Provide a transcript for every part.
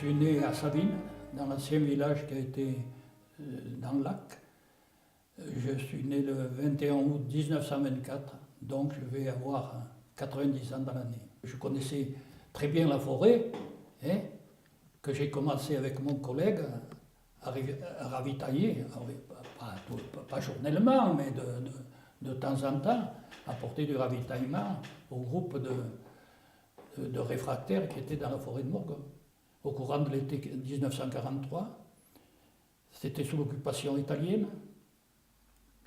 suis né à Savines, dans l'ancien village qui a été dans le lac. Je suis né le 21 août 1924, donc je vais avoir 90 ans dans l'année. Je connaissais très bien la forêt, hein, que j'ai commencé avec mon collègue à ravitailler, pas journellement, mais de temps en temps, apporter du ravitaillement au groupe de réfractaires qui étaient dans la forêt de Morgon. Au courant de l'été 1943, c'était sous l'occupation italienne.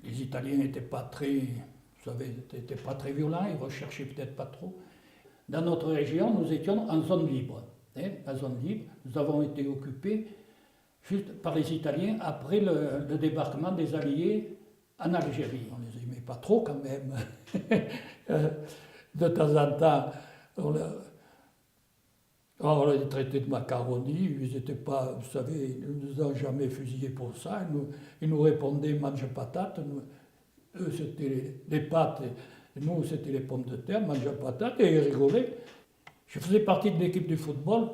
Les Italiens n'étaient pas très, vous savez, n'étaient pas très violents, ils recherchaient peut-être pas trop. Dans notre région, nous étions en zone libre. En zone libre, nous avons été occupés juste par les Italiens après le débarquement des Alliés en Algérie. On ne les aimait pas trop quand même. De temps en temps, on les traitait de macaroni, ils n'étaient pas, vous savez, ils ne nous ont jamais fusillés pour ça. Ils nous répondaient mange patates. Eux, c'était les pâtes, et nous, c'était les pommes de terre, mange patates, et ils rigolaient. Je faisais partie de l'équipe du football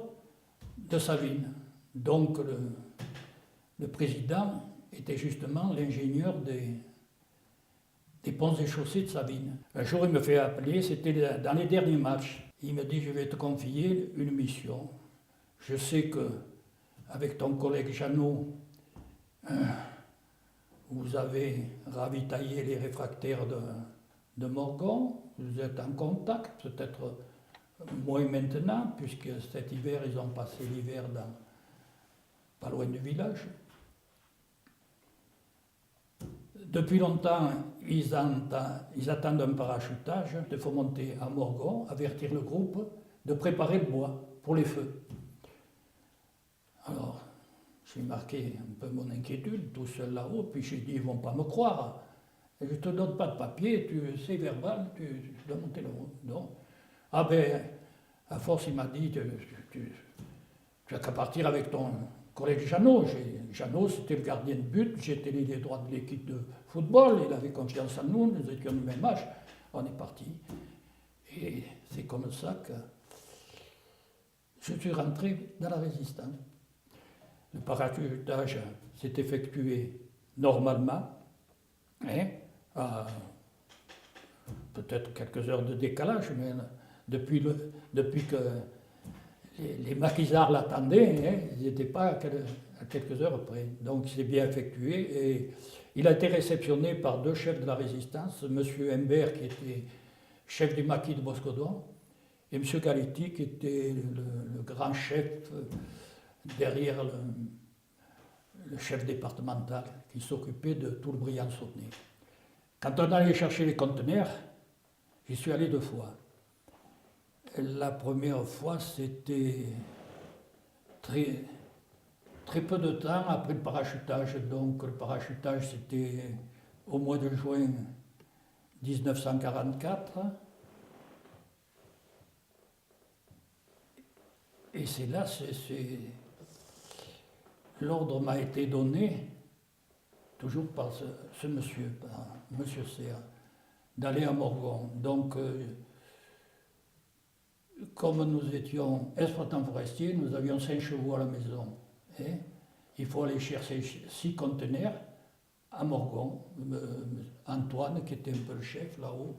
de Savines. Donc, le président était justement l'ingénieur des ponts et chaussées de Savines. Un jour, il me fait appeler, c'était dans les derniers matchs. Il me dit, je vais te confier une mission. Je sais que, avec ton collègue Jeannot, vous avez ravitaillé les réfractaires de Morgon, vous êtes en contact, peut-être moins maintenant, puisque cet hiver, ils ont passé l'hiver pas loin du village. Depuis longtemps, ils attendent un parachutage. Il faut monter à Morgon, avertir le groupe de préparer le bois pour les feux. Alors, j'ai marqué un peu mon inquiétude, tout seul là-haut, puis j'ai dit, ils ne vont pas me croire. Je ne te donne pas de papier, c'est verbal, tu dois monter là-haut. Non. Ah ben, à force, il m'a dit, tu n'as qu'à partir avec ton collègue Jeannot. Jeannot, c'était le gardien de but, j'étais l'ailier droit de l'équipe de football, il avait confiance en nous, nous étions du même âge. On est parti. Et c'est comme ça que je suis rentré dans la résistance. Le parachutage s'est effectué normalement, hein, à peut-être quelques heures de décalage, mais depuis que les maquisards l'attendaient, hein, ils n'étaient pas à quelques heures près. Donc il s'est bien effectué et il a été réceptionné par deux chefs de la résistance, M. Humbert qui était chef du maquis de Boscodon et M. Galetti qui était le grand chef derrière le chef départemental qui s'occupait de tout le Briançonnais. Quand on allait chercher les conteneurs, j'y suis allé 2 fois. La première fois, c'était très peu de temps après le parachutage. Donc le parachutage, c'était au mois de juin 1944. Et c'est là, l'ordre m'a été donné, toujours par ce monsieur, par monsieur Serre, d'aller à Morgon. Donc, comme nous étions exploitants forestiers, nous avions 5 chevaux à la maison. Et il faut aller chercher 6 conteneurs à Morgon. Antoine, qui était un peu le chef là-haut,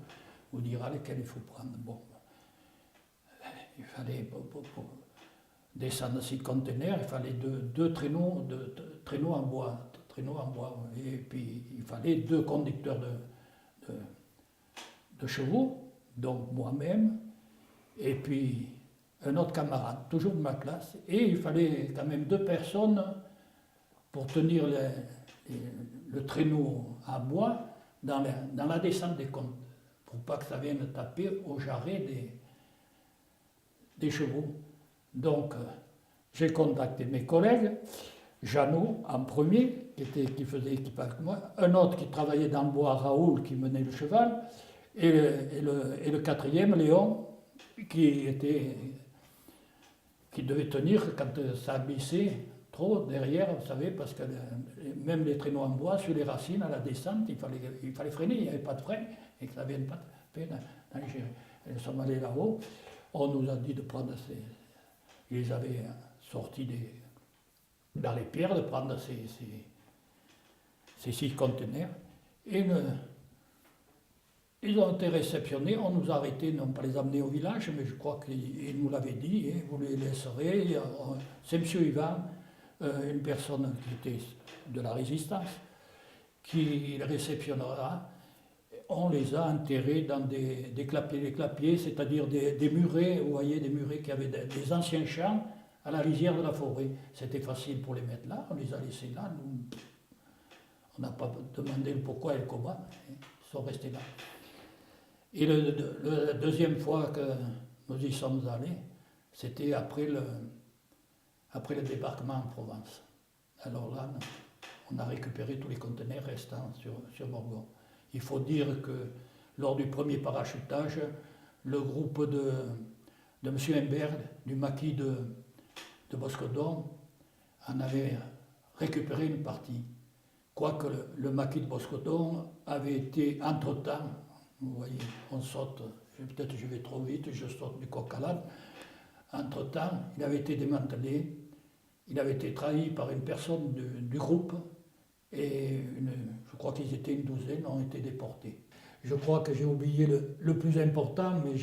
vous dira lesquels il faut prendre. Bon, il fallait, pour descendre 6 conteneurs, il fallait deux traîneaux en bois. Et puis il fallait 2 conducteurs de chevaux, donc moi-même, et puis un autre camarade, toujours de ma classe, et il fallait quand même 2 personnes pour tenir le traîneau en bois dans la descente des comptes, pour pas que ça vienne taper au jarret des chevaux. Donc j'ai contacté mes collègues, Jeannot en premier, qui faisait équipe avec moi, un autre qui travaillait dans le bois, Raoul, qui menait le cheval, et le 4e, Léon, qui devait tenir quand ça glissait trop derrière, vous savez, parce que même les traîneaux en bois, sur les racines, à la descente, il fallait freiner, il n'y avait pas de frein, et que ça ne vienne pas taper dans les gérés. Nous sommes allés là-haut, on nous a dit de prendre ils avaient sorti dans les pierres de prendre ces 6 conteneurs. Et ils ont été réceptionnés, on nous a arrêtés, non pas les amener au village, mais je crois qu'ils nous l'avaient dit, hein, vous les laisserez. C'est M. Ivan, une personne qui était de la résistance, qui les réceptionnera. On les a enterrés dans des clapiers, c'est-à-dire des murets, vous voyez, des murets qui avaient des anciens champs à la lisière de la forêt. C'était facile pour les mettre là, on les a laissés là. Nous, on n'a pas demandé le pourquoi et le comment, hein, ils sont restés là. Et la deuxième fois que nous y sommes allés, c'était après le débarquement en Provence. Alors là, on a récupéré tous les conteneurs restants sur Morgon. Il faut dire que lors du premier parachutage, le groupe de M. Imbert, du maquis de Boscodon, en avait récupéré une partie. Quoique le maquis de Boscodon avait été entre-temps, vous voyez, on saute, peut-être je vais trop vite, je saute du coq à l'âne. Entre-temps, il avait été démantelé, il avait été trahi par une personne du groupe, et je crois qu'ils étaient une douzaine, ont été déportés. Je crois que j'ai oublié le plus important, mais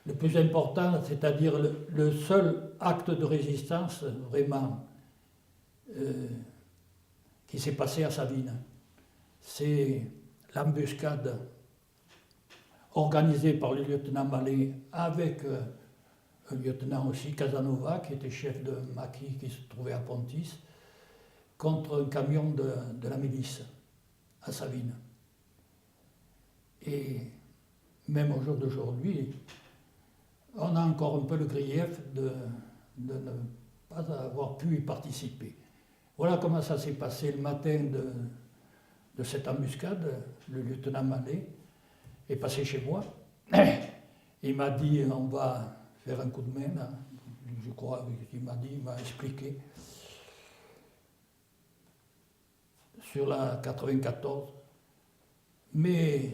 le plus important, c'est-à-dire le seul acte de résistance vraiment qui s'est passé à Savines. C'est l'embuscade organisée par le lieutenant Mallet avec un lieutenant aussi, Casanova, qui était chef de maquis qui se trouvait à Pontis, contre un camion de la milice à Savines. Et même au jour d'aujourd'hui, on a encore un peu le grief de ne pas avoir pu y participer. Voilà comment ça s'est passé le matin de cette embuscade. Le lieutenant Mallet est passé chez moi. Il m'a dit, on va faire un coup de main, là. Je crois, il m'a expliqué. Sur la 94. Mais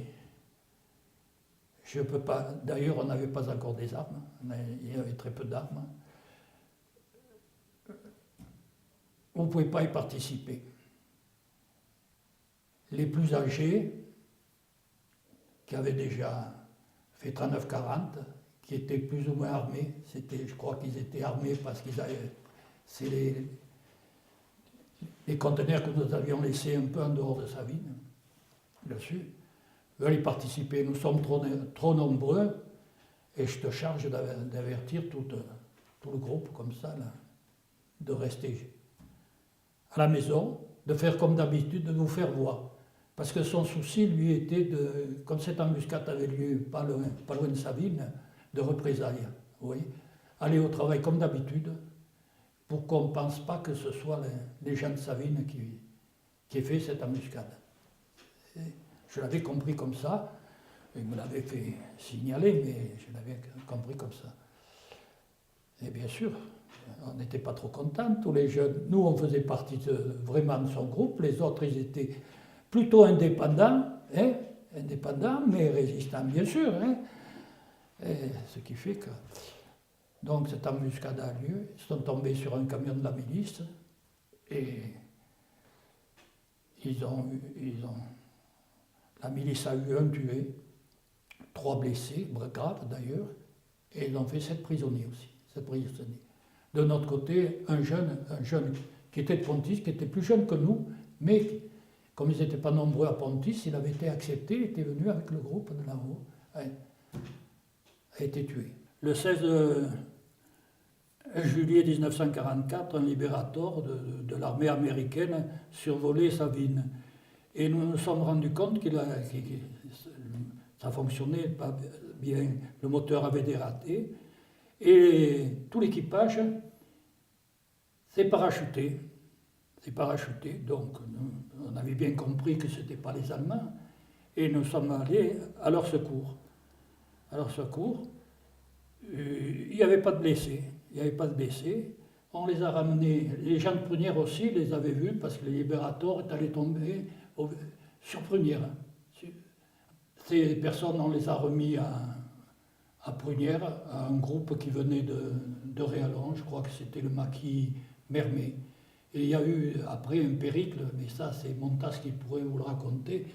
je ne peux pas, d'ailleurs on n'avait pas encore des armes, il y avait très peu d'armes. On ne pouvait pas y participer. Les plus âgés, qui avaient déjà fait 39-40, qui étaient plus ou moins armés, je crois qu'ils étaient armés parce qu'ils avaient... C'est les conteneurs que nous avions laissés un peu en dehors de Savines, dessus, veulent y participer. Nous sommes trop nombreux, et je te charge d'avertir tout le groupe comme ça, là, de rester à la maison, de faire comme d'habitude, de nous faire voir. Parce que son souci, lui, était comme cette embuscade avait lieu pas loin de Savines, de représailles. Vous voyez, aller au travail comme d'habitude, pour qu'on ne pense pas que ce soit les gens de Savines qui aient fait cette embuscade. Et je l'avais compris comme ça, il me l'avait fait signaler, mais je l'avais compris comme ça. Et bien sûr, on n'était pas trop contents, tous les jeunes. Nous, on faisait partie vraiment de son groupe, les autres, ils étaient plutôt indépendants, hein, mais résistants, bien sûr. Hein, et ce qui fait que... Donc cette embuscade a lieu, ils sont tombés sur un camion de la milice, et la milice a eu un tué, 3 blessés, graves d'ailleurs, et ils ont fait 7 prisonniers aussi, 7 prisonniers. De notre côté, un jeune qui était de Pontis, qui était plus jeune que nous, mais comme ils n'étaient pas nombreux à Pontis, il avait été accepté, il était venu avec le groupe de là-haut, a été tué. Le 16 juillet 1944, un Liberator de l'armée américaine survolait Savines. Et nous nous sommes rendus compte que ça ne fonctionnait pas bien, le moteur avait dératé, et tout l'équipage s'est parachuté. Donc on avait bien compris que ce n'était pas les Allemands, et nous sommes allés à leur secours. Il n'y avait pas de blessés. On les a ramenés, les gens de Prunière aussi les avaient vus parce que les Libérateurs est allé tomber sur Prunière. Ces personnes, on les a remis à Prunières, à un groupe qui venait de Réallon, je crois que c'était le maquis Mermet. Et il y a eu après un périple, mais ça c'est Montas qui pourrait vous le raconter,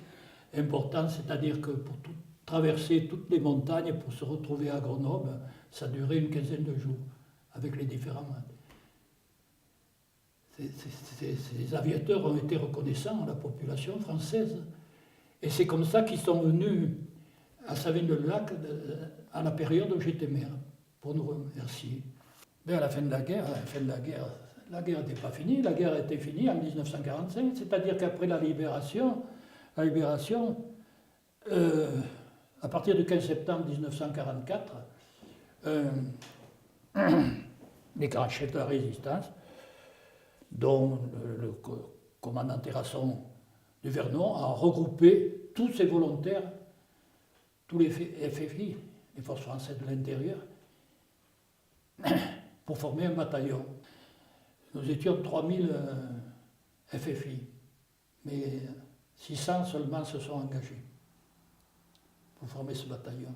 important, c'est-à-dire que pour traverser toutes les montagnes pour se retrouver à Grenoble, ça durait une quinzaine de jours, avec les différents... Ces aviateurs ont été reconnaissants à la population française. Et c'est comme ça qu'ils sont venus à Savine-le-Lac à la période où j'étais maire, pour nous remercier. Mais à la fin de la guerre, la guerre n'était pas finie, la guerre était finie en 1945, c'est-à-dire qu'après la libération, à partir du 15 septembre 1944, les grands chefs de la résistance, dont le commandant Terrasson du Vernon, a regroupé tous ces volontaires, tous les FFI, les Forces françaises de l'intérieur, pour former un bataillon. Nous étions 3000 FFI, mais 600 seulement se sont engagés pour former ce bataillon.